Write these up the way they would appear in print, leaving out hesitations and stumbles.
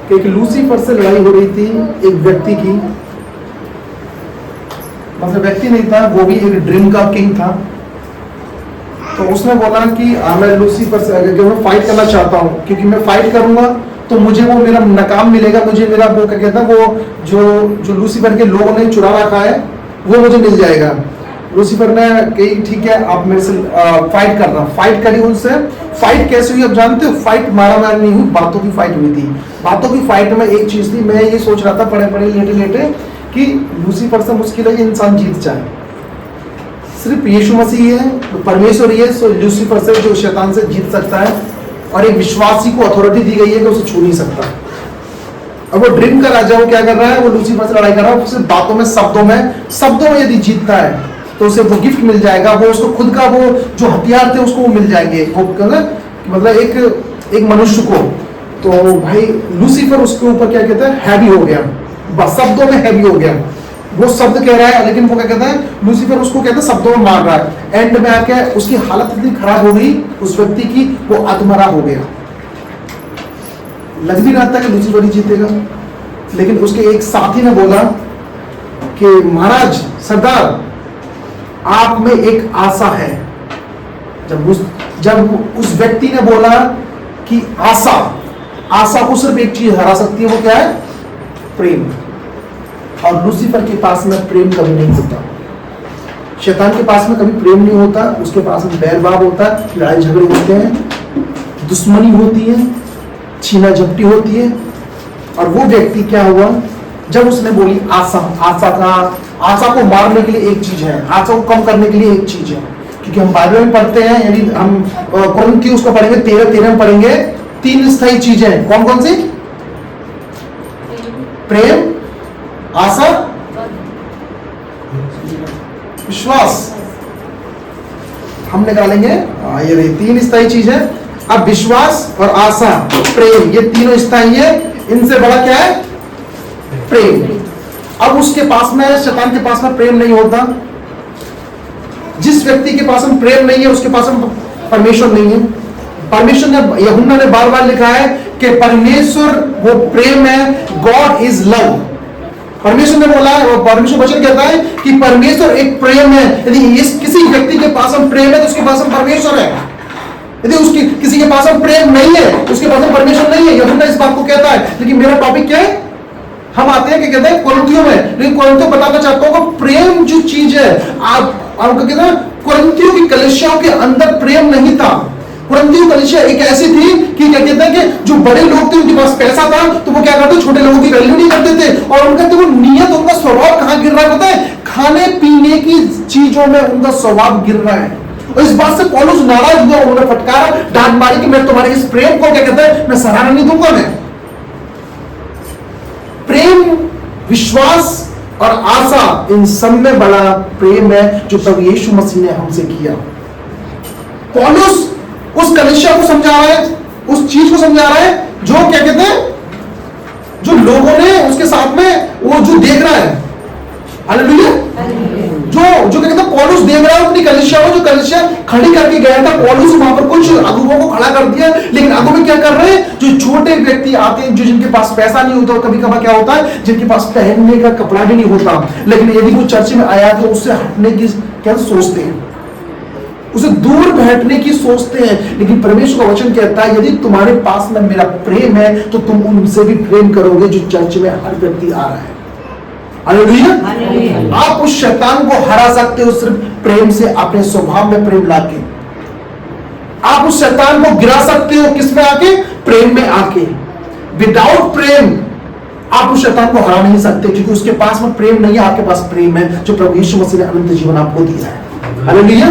कि एक लूसीफर से लड़ाई हो रही थी एक व्यक्ति की, मतलब व्यक्ति नहीं था, वो भी एक ड्रीम का किंग था। तो उसने बोला कि मैं लूसीफर से मैं फाइट करना चाहता हूँ, क्योंकि मैं फाइट करूंगा तो मुझे वो मेरा नकाम मिलेगा, मुझे मेरा वो क्या कहता है वो जो लूसीफर के लोगों ने चुरा रखा है वो मुझे मिल जाएगा। लूसीफर ने कही ठीक है आप मेरे से फाइट करना। फाइट करी उनसे। फाइट कैसे हुई आप जानते हो? फाइट मारा मार नहीं हुई, बातों की फाइट हुई थी। बातों की फाइट में एक चीज थी, मैं ये सोच रहा था पढ़े पढ़े लेटे लेटे कि लूसीफर से मुश्किल है कि इंसान जीत जाए, सिर्फ यीशु मसीह है, परमेश्वर ही है, सो लूसीफर से जो शैतान से जीत सकता है, और एक विश्वासी को अथॉरिटी दी गई है कि उसे छू नहीं सकता। अब वो ड्रीम का राजा वो क्या कर रहा है, वो लूसीफर से लड़ाई कर रहा है, सिर्फ बातों में शब्दों में यदि जीतता है तो उसे वो गिफ्ट मिल जाएगा, वो उसको खुद का वो जो हथियार थे उसको वो मिल जाएंगे, वो मतलब एक मनुष्य को। तो भाई लूसीफर उसके ऊपर क्या कहता है, हैवी हो गया, बस शब्दों में हैवी हो गया। वो शब्द कह रहा है लेकिन वो क्या कहता है, लूसीफर उसको कहता है शब्दों में मार रहा है। एंड में आके उसकी हालत इतनी खराब हो गई उस व्यक्ति की, वो अधमरा हो गया। लग भी रहा था कि लूसीफर ही जीतेगा, लेकिन उसके एक साथी ने बोला कि महाराज सरदार आप में एक आशा है। जब उस व्यक्ति ने बोला कि आशा को सिर्फ एक चीज हरा सकती है, वो क्या है? प्रेम। और लूसीफर के पास में प्रेम कभी नहीं होता, शैतान के पास में कभी प्रेम नहीं होता, उसके पास में बैरभाव होता है, लड़ाई झगड़े होते हैं, दुश्मनी होती है, छीना झपटी होती है। और वो व्यक्ति क्या हुआ, जब उसने बोली आशा को मारने के लिए एक चीज है, आशा को कम करने के लिए एक चीज है, क्योंकि हम बाइबल में पढ़ते हैं, यानी हम कुरिन्थियों उसको पढ़ेंगे 13 में पढ़ेंगे, 3 स्थायी चीजें कौन कौन सी? प्रेम, आशा, विश्वास। हम निकालेंगे ये रही 3 स्थायी चीज है। अब विश्वास और आशा, प्रेम, ये तीनों स्थायी है, इनसे बड़ा क्या है? प्रेम। अब उसके पास में, शैतान के पास में प्रेम नहीं होता। जिस व्यक्ति के पास में प्रेम नहीं है उसके पास में परमेश्वर नहीं है। परमेश्वर ने, यूहन्ना ने बार बार लिखा है कि परमेश्वर वो प्रेम है, गॉड इज लव। परमेश्वर ने बोला है, और परमेश्वर वचन कहता है कि परमेश्वर एक प्रेम है। यदि किसी व्यक्ति के पास में प्रेम है तो उसके पास में परमेश्वर है। यदि उसकी किसी के पास में प्रेम नहीं है उसके पास में परमेश्वर नहीं है। यूहन्ना इस बात को कहता है। लेकिन मेरा टॉपिक क्या है, हम आते हैं क्या कहते हैं कुरिन्थियों में, लेकिन कुरिन्थियों बताना चाहता हूं कि प्रेम जो चीज है, आपको कहते हैं कुरिन्थियों की कलीसियाओं के अंदर प्रेम नहीं था। कुरिन्थियों कलीसिया एक ऐसी थी कि क्या कहते हैं कि जो बड़े लोग थे उनके पास पैसा था तो वो क्या करते, छोटे लोगों की वैल्यू नहीं करते थे। और उनका तो वो नियत, उनका स्वभाव कहां गिर रहा होता है, खाने पीने की चीजों में उनका स्वभाव गिर रहा है। और इस बात से पौलुस नाराज हुआ, उन्होंने फटकारा, डांट मारी कि मैं तुम्हारे इस प्रेम को क्या कहते हैं मैं सराहना नहीं दूंगा। मैं प्रेम, विश्वास और आशा, इन सब में बड़ा प्रेम है जो प्रभु यीशु मसीह ने हमसे किया। पौलुस उस कलीसिया को समझा रहा है, उस चीज को समझा रहा है जो क्या कहते हैं, जो लोगों ने उसके साथ में वो जो देख रहा है, हालेलुया, जो क्या कहते हैं पौलुस देख रहा है अपनी कलीसिया को, जो कलीसिया खड़ी करके गया था। पौलुस वहां पर कुछ अगुवों को खड़ा कर दिया, लेकिन अगुवे क्या कर रहे हैं, जो छोटे व्यक्ति आते हैं, जो जिनके पास पैसा नहीं होता, कभी कभार क्या होता है जिनके पास पहनने का कपड़ा भी नहीं होता, लेकिन यदि वो चर्च में आया तो उससे हटने की क्या सोचते हैं, उसे दूर बैठने की सोचते हैं। लेकिन परमेश्वर का वचन कहता है यदि तुम्हारे पास में मेरा प्रेम है तो तुम उनसे भी प्रेम करोगे जो चर्च में हर व्यक्ति आ रहा है। हालेलुया। आप उस शैतान को हरा सकते हो सिर्फ प्रेम से, अपने स्वभाव में प्रेम लाके। आप उस शैतान को गिरा सकते हो किस में आके, प्रेम में आके। विदाउट प्रेम आप उस शैतान को हरा नहीं सकते, क्योंकि उसके पास में प्रेम नहीं है, आपके पास प्रेम है जो प्रभु यीशु मसीह ने अनंत जीवन आपको दिया है। हालेलुया।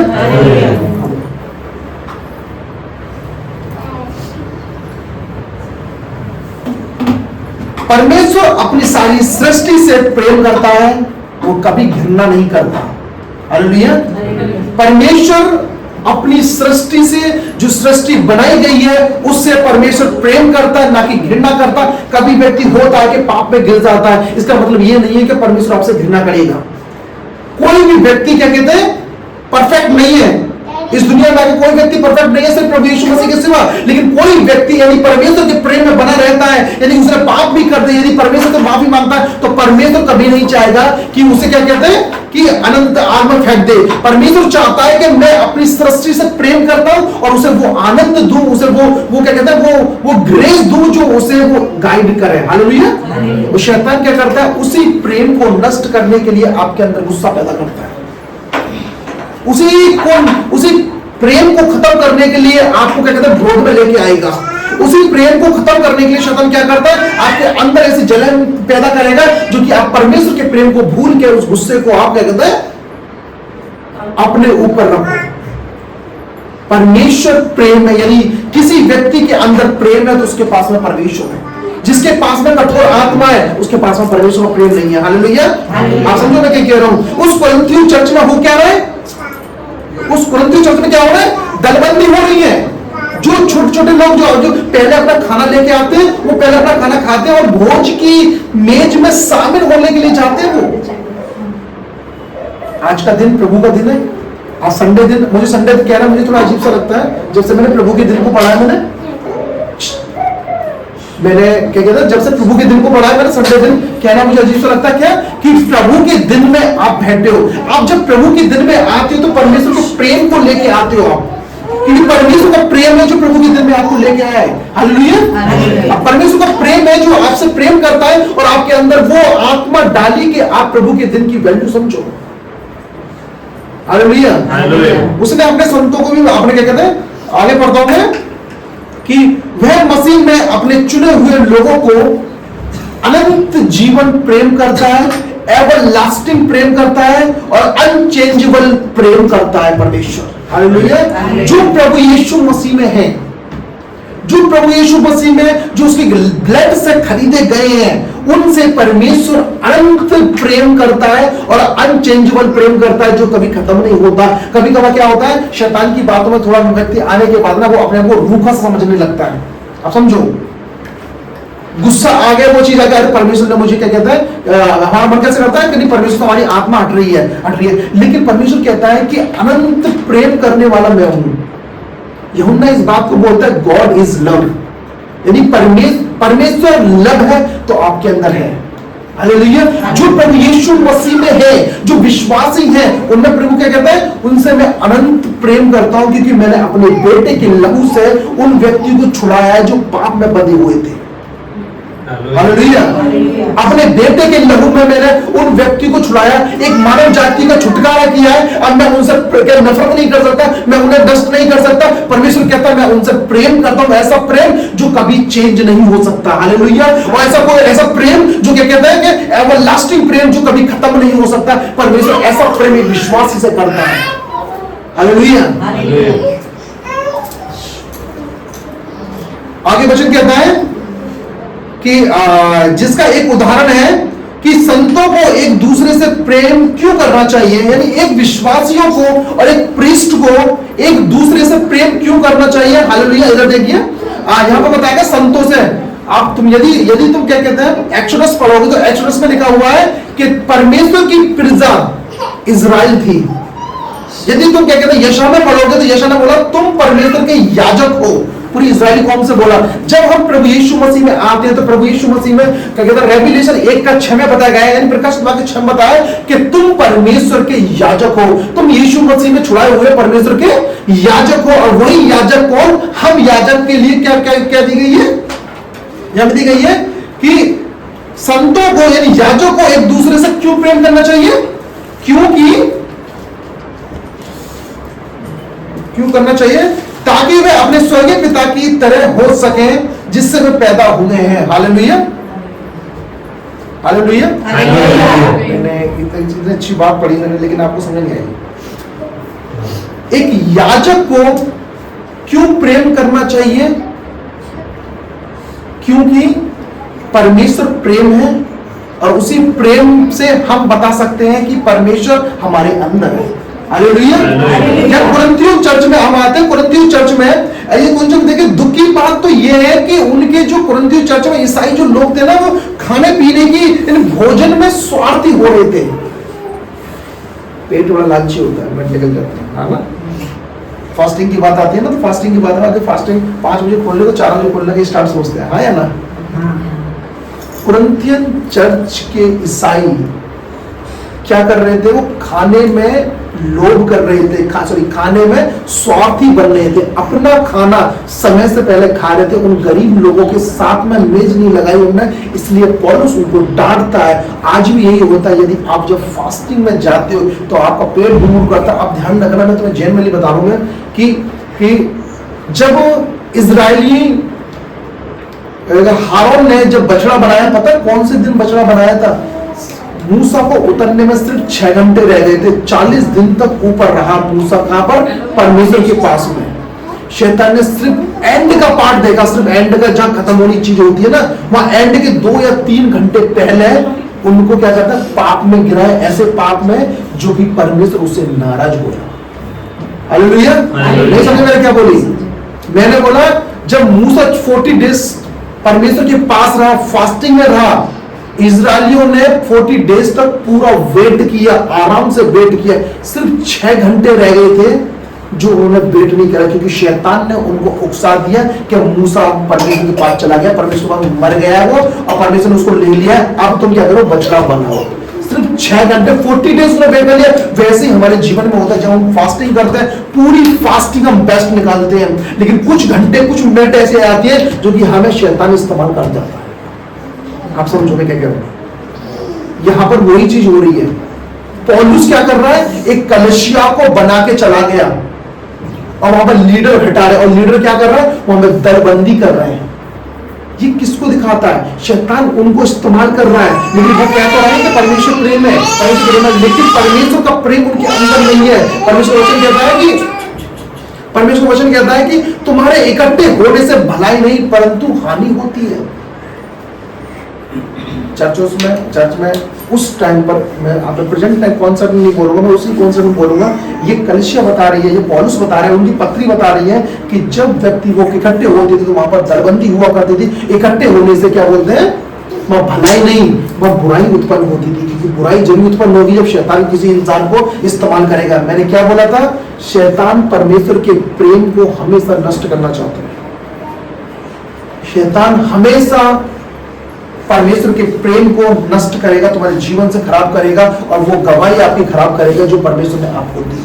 परमेश्वर अपनी सारी सृष्टि से प्रेम करता है, वो कभी घृणा नहीं करता। हालेलुया। परमेश्वर अपनी सृष्टि से, जो सृष्टि बनाई गई है उससे परमेश्वर प्रेम करता है, ना कि घृणा करता। कभी व्यक्ति होता है कि पाप में गिर जाता है, इसका मतलब यह नहीं है कि परमेश्वर आपसे घृणा करेगा। कोई भी व्यक्ति क्या कहते हैं परफेक्ट नहीं है। इस दुनिया में आगे कोई व्यक्ति परफेक्ट नहीं है सिर्फ प्रभु यीशु मसीह के सिवा, लेकिन कोई व्यक्ति यदि परमेश्वर के प्रेम में बना रहता है, यदि उसने पाप भी कर दे, यदि परमेश्वर से माफी मांगता है, तो परमेश्वर कभी नहीं चाहेगा कि उसे क्या कहते हैं कि अनंत आग में फेंक दे। परमेश्वर चाहता है कि मैं अपनी सृष्टि से प्रेम करता हूं और उसे वो आनंद दूं, उसे वो क्या कहते हैं वो ग्रेस दूं जो उसे वो गाइड करे। हालेलुया। वो शैतान क्या करता है, उसी प्रेम को नष्ट करने के लिए आपके अंदर गुस्सा पैदा करता है, उसी प्रेम को खत्म करने के लिए आपको क्या कहते हैं विरोध में लेके आएगा। उसी प्रेम को खत्म करने के लिए शैतान क्या करता है, आपके अंदर ऐसी जलन पैदा करेगा जो कि आप परमेश्वर के प्रेम को भूल के उस गुस्से को आप क्या कहते हैं अपने ऊपर रखो। परमेश्वर प्रेम है, यदि किसी व्यक्ति के अंदर प्रेम है तो उसके पास में परमेश्वर है। जिसके पास में कठोर आत्मा है उसके पास में परमेश्वर का प्रेम नहीं है। हालेलुया। आप समझो मैं क्या कह रहा हूं। उस कोरिन्थियों चर्च में हो क्या रहा है, उस कोरिन्थियों चर्च में क्या हो रहा है, दलबंदी हो रही है। जो छोटे छोटे लोग जो पहले अपना खाना लेके आते हैं वो पहले अपना खाना खाते हैं और भोज की मेज में शामिल होने के लिए जाते हैं। वो आज का दिन प्रभु का दिन है, आज संडे दिन। मुझे संडे कह रहा मुझे थोड़ा अजीब सा लगता है। जब से मैंने प्रभु के दिन को पढ़ा है, मैंने क्या कहता है, जब से प्रभु के दिन को पढ़ा है मैंने संडे दिन कहना मुझे अजीब सा लगता है। क्या कि प्रभु के दिन में आप बैठे हो। आप जब प्रभु के दिन में आते हो तो परमेश्वर के प्रेम को लेके आते हो आप, क्योंकि परमेश्वर का प्रेम है जो प्रभु के दिन में आपको लेके आया है। हालेलुया। परमेश्वर का प्रेम है जो आपसे प्रेम करता है और आपके अंदर वो आत्मा डाली कि आप प्रभु के दिन की वैल्यू समझो। हालेलुया। उसने अपने संतों को भी, आपने क्या कहते हैं आगे पढ़ता हूं मैं, कि वह मसीह में अपने चुने हुए लोगों को अनंत जीवन प्रेम करता है, एवर लास्टिंग प्रेम करता है और अनचेंजेबल प्रेम करता है परमेश्वर। हालेलुया। जो प्रभु यीशु मसीह में है, जो प्रभु यीशु मसीह में जो उसकी ब्लड से खरीदे गए हैं, उनसे परमेश्वर अनंत प्रेम करता है और अनचेंजेबल प्रेम करता है जो कभी खत्म नहीं होता। कभी कभार क्या होता है, शैतान की बातों में थोड़ा व्यक्ति आने के बाद ना वो अपने को रूखा समझने लगता है। आप समझो, गुस्सा आ गया, वो चीज आ गया, परमेश्वर ने मुझे क्या कहता है, हमारा मन कैसे करता है कि नहीं परमेश्वर तो हमारी आत्मा हट रही है। लेकिन परमेश्वर कहता है कि अनंत प्रेम करने वाला मैं हूं। यूहन्ना इस बात को बोलता है गॉड इज लव, यानी परमेश्वर लव है तो आपके अंदर है। हालेलुया। जो प्रभु यीशु मसीह में है, जो विश्वासी है, उनमें प्रभु क्या कहता है, उनसे मैं अनंत प्रेम करता हूं क्योंकि मैंने अपने बेटे के लहू से उन व्यक्ति को छुड़ाया है जो पाप में बंधे हुए थे। हालेलुया। अपने बेटे के लहू में मैंने उन व्यक्ति को छुड़ाया, एक मानव जाति का छुटकारा किया है। अब मैं उनसे नफरत नहीं कर सकता, मैं उन्हें डस्ट नहीं कर सकता। परमेश्वर कहता है मैं उनसे प्रेम करता हूं, ऐसा प्रेम जो कभी चेंज नहीं हो सकता। हालेलुया। और ऐसा प्रेम जो क्या कहता है कि एवरलास्टिंग प्रेम जो कभी खत्म नहीं हो सकता। परमेश्वर ऐसा प्रेम एक विश्वासी से करता है। हालेलुया। आगे वचन कहता है कि जिसका एक उदाहरण है कि संतों को एक दूसरे से प्रेम क्यों करना चाहिए, यानी एक विश्वासियों को और एक प्रीस्ट को एक दूसरे से प्रेम क्यों करना चाहिए। हालेलुया। इधर देखिए, यहां पर बताएगा संतों से। आप तुम यदि तुम क्या कहते हैं एक्सोडस पढ़ोगे तो एक्सोडस में लिखा हुआ है कि परमेश्वर की प्रजा इजराइल थी। यदि तुम क्या कहते हैं यशायाह में पढ़ोगे तो यशायाह ने बोला तुम परमेश्वर के याजक हो, पूरी इजरायली कौम से बोला। जब हम प्रभु यीशु मसीह में आते हैं तो प्रभु यीशु मसीह में क्या कहते हैं रेवलेशन 1:6 में बताया गया है, यानी प्रकाशित वाक्य 6 में बताया कि तुम परमेश्वर के याजक हो, तुम यीशु मसीह में छुड़ाए हुए परमेश्वर के याजक हो। और वही याजक कौन, हम याजक के लिए क्या क्या क्या दी गई है, यहां दी गई है कि संतों को यानी याजक को एक दूसरे से क्यों प्रेम करना चाहिए, क्यों करना चाहिए, ताकि वे अपने स्वर्गीय पिता की तरह हो सके जिससे वे पैदा हुए हैं। हालेलुया। हालेलुया। मैंने इतनी अच्छी बात पढ़ी मैंने, लेकिन आपको समझ नहीं आई। एक याजक को क्यों प्रेम करना चाहिए, क्योंकि परमेश्वर प्रेम है और उसी प्रेम से हम बता सकते हैं कि परमेश्वर हमारे अंदर है। हालेलुया। जब कुरिन्थियों चर्च में हम आते हैं, कुरिन्थियों चर्च में ये कुछ देखिए दुख की बात तो ये है कि उनके जो कुरिन्थियों चर्च में ईसाई जो लोग थे ना, वो खाने पीने की भोजन में स्वार्थी हो रहे थे। पेट बड़ा लालची होता है, बट निकल जाता है ना। फास्टिंग की बात आती है ना, तो फास्टिंग की बात आती है, फास्टिंग 5 बजे खोलने को 4 बजे खोलने के स्टार्ट सोचते हैं, हाँ या ना। कुरिन्थियन चर्च के ईसाई क्या कर रहे थे, वो खाने में लोभ कर रहे थे, खाने में स्वार्थी बन रहे थे, अपना खाना समय से पहले खा रहे थे, उन गरीब लोगों के साथ में मेज नहीं लगाई उन्होंने, इसलिए पौलुस उनको डांटता है। आज भी यही होता है, यदि आप जब फास्टिंग में जाते हो तो आपका पेट भूख करता है। आप ध्यान रखना, मैं तुम्हें जेन में बता दूंगा कि जब इजरायली हारून ने जब बछड़ा बनाया, पता है कौन से दिन बछड़ा बनाया था? मूसा को उतरने में सिर्फ 6 घंटे रह गए थे, 40 दिन तक ऊपर रहा मूसा, कहां पर? परमेश्वर के पास में। शैतान ने सिर्फ एंड का पार्ट देखा, सिर्फ एंड का, जहां खत्म होनी चीज होती है ना, वहां एंड के 2 या 3 घंटे पहले उनको क्या करता है, पाप में गिराए, ऐसे पाप में जो कि परमेश्वर उससे नाराज हो रहा। हालेलुया। नहीं समझ में क्या बोली? मैंने बोला जब मूसा 40 डेज परमेश्वर के पास रहा, फास्टिंग में रहा, इजरायलियों ने 40 डेज तक पूरा वेट किया, आराम से वेट किया, सिर्फ 6 घंटे रह गए थे जो उन्होंने वेट नहीं करा, क्योंकि शैतान ने उनको उकसा दिया कि मूसा परमेश्वर के पास चला गया, परमेश्वर मर गया वो, और परमेश्वर ने उसको ले लिया, अब तुम क्या करो, बछड़ा बनाओ। सिर्फ 6 घंटे 40 डेज उसने वेट कर लिया। वैसे ही हमारे जीवन में होता है, जब हम फास्टिंग करते हैं, पूरी फास्टिंग हम बेस्ट निकालते हैं, लेकिन कुछ घंटे कुछ मिनट ऐसे आती है जो कि हमें शैतान इस्तेमाल कर जाता है। आप समझो मैं क्या कह रहा हूं? यहां पर वही चीज हो रही है। पौलुस क्या कर रहा है, एक कलीसिया को बना के चला गया और वहां पर लीडर हटा रहे, और लीडर क्या कर रहा है, वहां पर दरबंदी कर रहे हैं। ये किसको दिखाता है? शैतान उनको इस्तेमाल कर रहा है, लेकिन वो कहता है कि परमेश्वर प्रेम है, परमेश्वर प्रेम है, लेकिन परमेश्वर का प्रेम उनके अंदर नहीं है। परमेश्वर वचन कहता है कि तुम्हारे इकट्ठे होने से भलाई नहीं परंतु हानि होती है। चर्च में उस टाइम पर, मैं आप प्रेजेंट टाइम कॉन्सेप्ट नहीं बोलूंगा, मैं उसी कॉन्सेप्ट में बोलूंगा। ये कलीसिया बता रही है, ये पौलुस बता रहे हैं, उनकी पत्री बता रही है कि जब व्यक्ति वो इकट्ठे होते थे तो वहां पर दरबंदी हुआ करती थी। इकट्ठे होने से क्या बोलते हैं, वह भलाई नहीं, वह बुराई उत्पन्न होती थी, क्योंकि बुराई जरूर उत्पन्न होगी जब शैतान किसी इंसान को इस्तेमाल करेगा। मैंने क्या बोला था? शैतान परमेश्वर के प्रेम को हमेशा नष्ट करना चाहता है। शैतान हमेशा परमेश्वर के प्रेम को नष्ट करेगा, तुम्हारे जीवन से खराब करेगा, और वो गवाही आपकी खराब करेगा जो परमेश्वर ने आपको दी।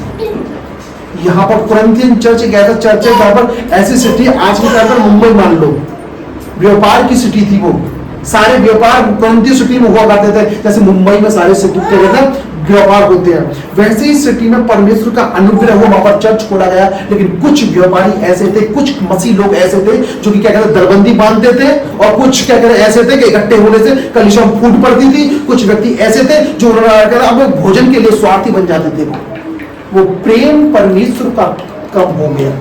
यहाँ पर कुरिन्थियन चर्च एक ऐसा चर्च है जहां पर ऐसी सिटी, आज के टाइम पर मुंबई मान लो, व्यापार की सिटी थी वो, सारे व्यापार कुरिन्थियन सिटी में हुआ करते थे, जैसे मुंबई में सारे सिटी के व्यापार होते हैं, वैसे ही सिटी में परमेश्वर का अनुग्रह हुआ, वहां पर चर्च खोला गया। लेकिन कुछ व्यापारी ऐसे थे, कुछ मसीह लोग ऐसे थे जो कि क्या कहते, दरबंदी बांधते थे, और कुछ क्या कहते ऐसे थे कि इकट्ठे होने से कलीसिया फूट पड़ती थी। कुछ व्यक्ति ऐसे थे जो उन्होंने भोजन के लिए स्वार्थी बन जाते थे। वो प्रेम परमेश्वर का कम हो गया।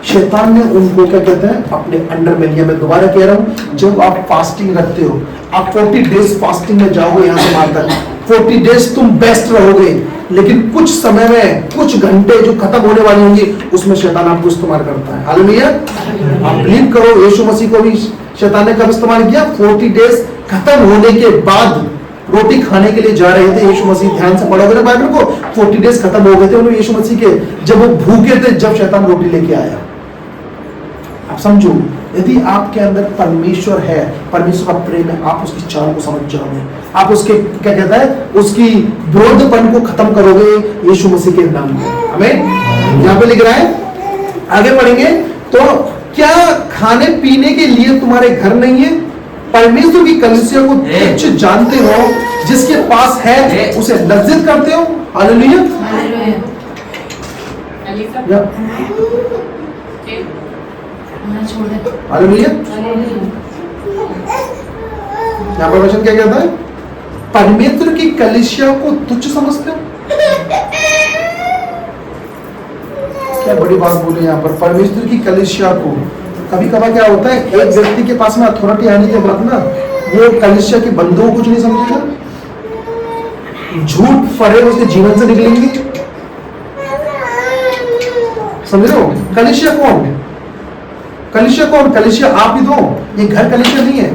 शैतान ने उनको क्या कहते हैं, अपने अंडर में लिया। मैं दोबारा कह रहा हूं, जब आप फास्टिंग रखते हो, आप 40 डेज फास्टिंग में जाओगे, यहां से वहां तक 40 डेज तुम बेस्ट रहोगे, लेकिन कुछ समय में, कुछ घंटे जो खत्म होने वाली होंगी, उसमें शैतान आपको इस्तेमाल करता है। हालेलुया। आप बिलीव करो, यीशु मसीह को भी शैतान ने कब इस्तेमाल किया? 40 डेज खत्म होने के बाद रोटी खाने के लिए जा रहे थे यीशु मसीह, ध्यान से पढ़ोगे ना बाइबल को, 40 डेज खत्म हो गए थे उन्हें यीशु मसीह के, जब वो भूखे थे, जब शैतान रोटी लेके आया। आप समझो, यदि आपके अंदर परमेश्वर है, परमेश्वर का प्रेम है, आप उसकी चाल को समझ जाओगे, आप उसके क्या कहता है, उसकी विरोधपन को खत्म करोगे यीशु मसीह के नाम में। आमीन। यहाँ पे लिख रहा है, आगे पढ़ेंगे तो, क्या खाने पीने के लिए तुम्हारे घर नहीं है? परमेश्वर की कलीसिया को तुच्छ जानते हो, जिसके पास है उसे लज्जित करते हो। हालेलुया। हालेलुया। यहाँ पर वचन क्या कहता है? परमेश्वर की कलीसिया को तुच्छ समझते हो। क्या बड़ी बात बोली यहाँ पर, परमेश्वर की कलीसिया को। कभी कभार क्या होता है, एक व्यक्ति के पास में अथॉरिटी आने के बाद ना, वो कलीसिया के बंदों को कुछ नहीं समझेगा, झूठ फरेब उसके जीवन से निकलेंगे। समझ रहे हो? कलीसिया कौन? कलीसिया कौन? कलीसिया आप ही दो, ये घर कलीसिया नहीं है।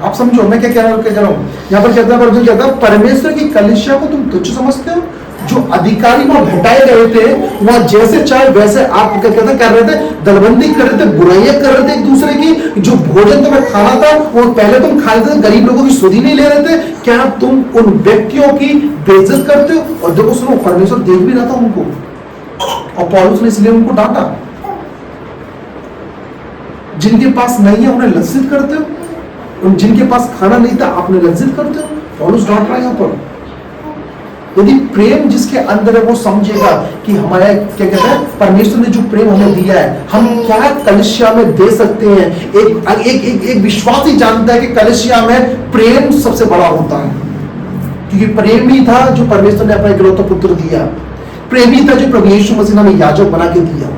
आप समझो मैं क्या कह रहा हूँ। यहाँ पर कहता है, परमेश्वर की कलीसिया को तुम तुच्छ समझते हो, जो अधिकारी वहां भेटाए गए थे, वहां जैसे चाहे वैसे आप क्या कहते कर रहे थे, दलबंदी कर रहे थे, बुराइयां कर रहे थे एक दूसरे की। जो भोजन तुम्हें खाना था वो पहले तुम खा रहे थे, गरीब लोगों की सुधि नहीं ले रहे थे। क्या तुम उन व्यक्तियों की बेइज्जत करते हो? और देखो सुनो, परमेश्वर देख भी रहा था उनको, और पौलुस ने इसलिए उनको डांटा। जिनके पास नहीं है उन्हें लज्जित करते हो, उन जिनके पास खाना नहीं था आपने लज्जित करते हो। पौलुस डांट रहा है यहाँ पर। यदि प्रेम जिसके अंदर है वो समझेगा कि हमारा क्या कहते हैं, परमेश्वर ने जो प्रेम हमें दिया है, हम क्या कलीसिया में दे सकते हैं। एक विश्वासी जानता है कि कलीसिया में प्रेम सबसे बड़ा होता है, क्योंकि प्रेम ही था जो परमेश्वर ने अपना इकलौता पुत्र दिया। प्रेम ही था जो प्रभु यीशु मसीह ने हमें याजक बना के दिया।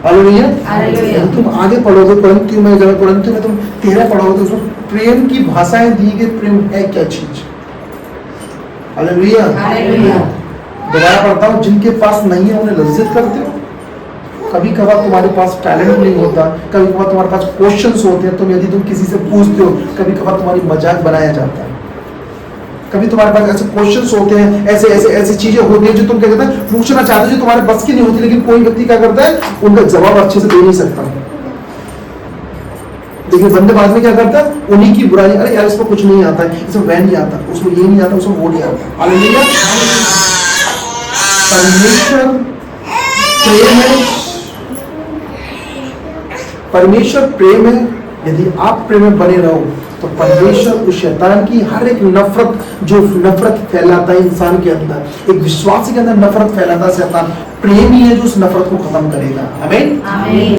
हालेलुया। तुम आगे पढ़ोगे कुरिन्थियों में, कुरिन्थियों में तुम 13 पढ़ोगे तो प्रेम की भाषाएं दी गई। प्रेम है क्या चीज? हालेलुया। दोबारा पढ़ता हूँ, जिनके पास नहीं है उन्हें लज्जित करते हो। कभी कभार तुम्हारे पास टैलेंट नहीं होता, कभी कभार तुम्हारे पास क्वेश्चंस होते हैं, यदि तुम किसी से पूछते हो, कभी कभार तुम्हारी मजाक बनाया जाता है। कभी तुम्हारे पास ऐसे क्वेश्चंस होते हैं, ऐसे चीजें होती हैं जो तुम क्या कहते हैं पूछना चाहते हो, जो तुम्हारे बस की नहीं होती, लेकिन कोई व्यक्ति क्या करता है उनका जवाब अच्छे से दे नहीं सकता। लेकिन बंदे बाद में क्या करता है, उन्हीं की बुराई, अरे यार इसको कुछ नहीं आता है, इसको वह नहीं आता, उसको ये नहीं आता, उसको वो नहीं आता। हालेलुया। परमेश्वर प्रेम है, परमेश्वर प्रेम है। यदि आप प्रेम में बने रहो तो परमेश्वर उस शैतान की हर एक नफरत, जो नफरत फैलाता है इंसान के अंदर, एक विश्वासी के अंदर नफरत फैलाता है शैतान, प्रेम ही है जो उस नफरत को खत्म करेगा। आमीन।